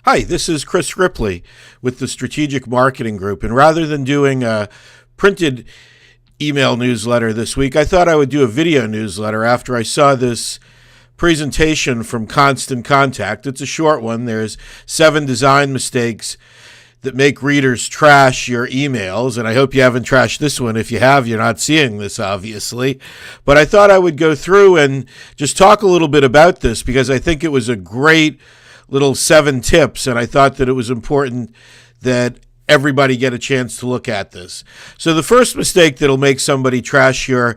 Hi, this is Chris Ripley with the Strategic Marketing Group. And rather than doing a printed email newsletter this week, I thought I would do a video newsletter after I saw this presentation from Constant Contact. It's a short one. There's 7 design mistakes that make readers trash your emails. And I hope you haven't trashed this one. If you have, you're not seeing this, obviously. But I thought I would go through and just talk a little bit about this because I think it was a great little 7 tips, and I thought that it was important that everybody get a chance to look at this. So the first mistake that'll make somebody trash your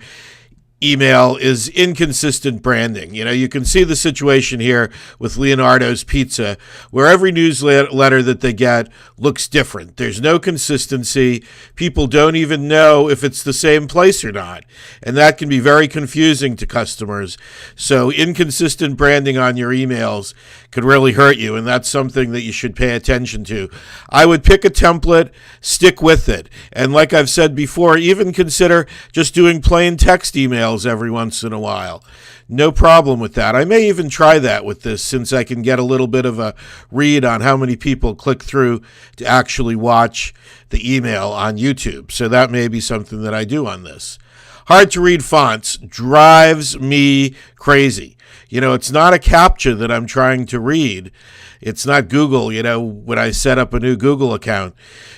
email is inconsistent branding. You can see the situation here with Leonardo's Pizza, where every newsletter that they get looks different. There's no consistency. People don't even know if it's the same place or not. And that can be very confusing to customers. So inconsistent branding on your emails could really hurt you, and that's something that you should pay attention to. I would pick a template, stick with it. And like I've said before, even consider just doing plain text emails every once in a while. No problem with that. I may even try that with this since I can get a little bit of a read on how many people click through to actually watch the email on YouTube. So that may be something that I do on this. Hard to read fonts drives me crazy. It's not a CAPTCHA that I'm trying to read. It's not Google, when I set up a new Google account.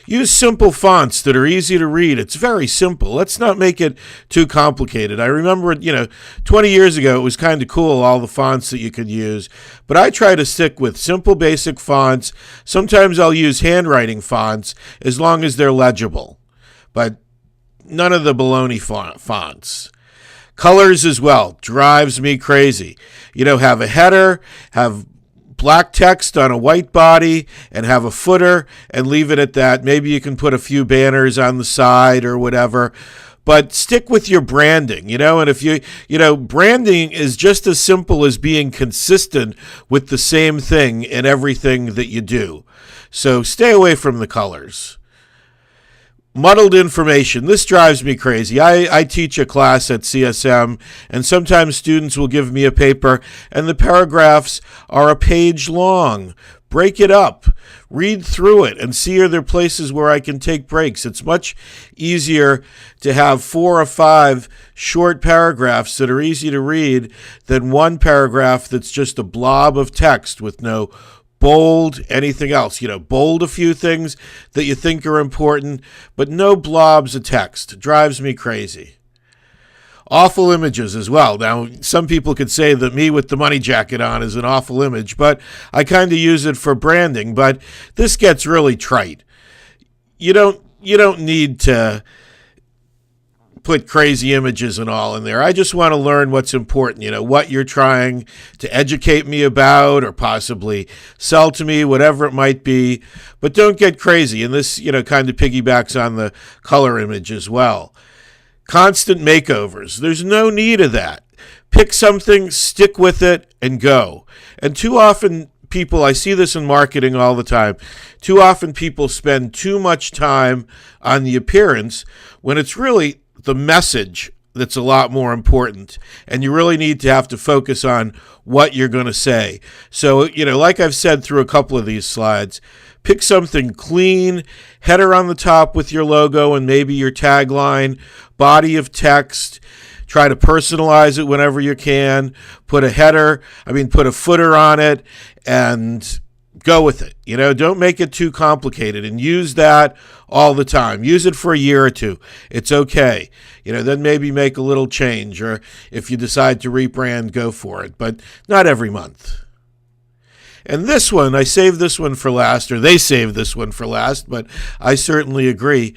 Use simple fonts that are easy to read. It's very simple. Let's not make it too complicated. I remember, 20 years ago, it was kind of cool, all the fonts that you could use. But I try to stick with simple, basic fonts. Sometimes I'll use handwriting fonts as long as they're legible. But none of the baloney fonts. Colors as well drives me crazy. Have a header, have black text on a white body, and have a footer and leave it at that. Maybe you can put a few banners on the side or whatever, but stick with your branding, and if branding is just as simple as being consistent with the same thing in everything that you do. So stay away from the colors. Muddled information. This drives me crazy. I teach a class at CSM, and sometimes students will give me a paper, and the paragraphs are a page long. Break it up. Read through it and see are there places where I can take breaks. It's much easier to have 4 or 5 short paragraphs that are easy to read than one paragraph that's just a blob of text with no bold anything else. Bold a few things that you think are important, but no blobs of text. It drives me crazy. Awful images as well. Now, some people could say that me with the money jacket on is an awful image, but I kind of use it for branding. But this gets really trite. You don't need to put crazy images and all in there. I just want to learn what's important, what you're trying to educate me about or possibly sell to me, whatever it might be. But don't get crazy. And this, kind of piggybacks on the color image as well. Constant makeovers. There's no need of that. Pick something, stick with it, and go. And too often I see this in marketing all the time. Too often people spend too much time on the appearance when it's really the message that's a lot more important, and you really need to have to focus on what you're going to say. So, like I've said through a couple of these slides, pick something clean, header on the top with your logo and maybe your tagline, body of text. Try to personalize it whenever you can. Put a footer on it and go with it. Don't make it too complicated, and use that all the time. Use it for a year or 2. It's okay. Then maybe make a little change, or if you decide to rebrand, go for it, but not every month. And this one, I saved this one for last, or they saved this one for last, but I certainly agree.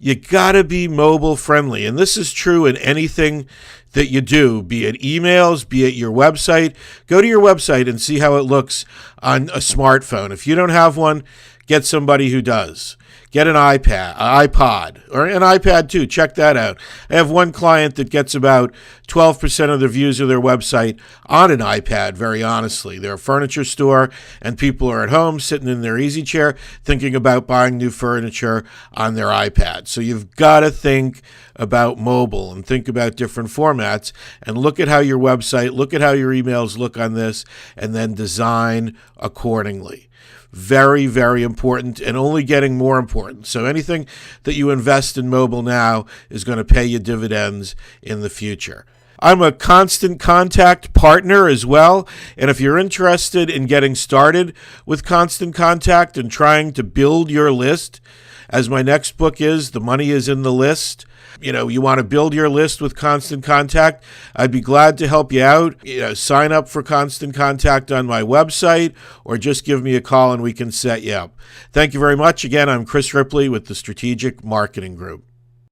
You gotta be mobile friendly, and this is true in anything that you do, be it emails, be it your website. Go to your website and see how it looks on a smartphone. If you don't have one, get somebody who does. Get an iPod, or an iPad too. Check that out. I have one client that gets about 12% of the views of their website on an iPad, very honestly. They're a furniture store, and people are at home sitting in their easy chair thinking about buying new furniture on their iPad. So you've got to think about mobile and think about different formats and look at how your website, look at how your emails look on this, and then design accordingly. Very, very important, and only getting more important. So anything that you invest in mobile now is going to pay you dividends in the future. I'm a Constant Contact partner as well, and if you're interested in getting started with Constant Contact and trying to build your list, as my next book is, The Money is in the List, you want to build your list with Constant Contact, I'd be glad to help you out. Sign up for Constant Contact on my website or just give me a call and we can set you up. Thank you very much. Again, I'm Chris Ripley with the Strategic Marketing Group.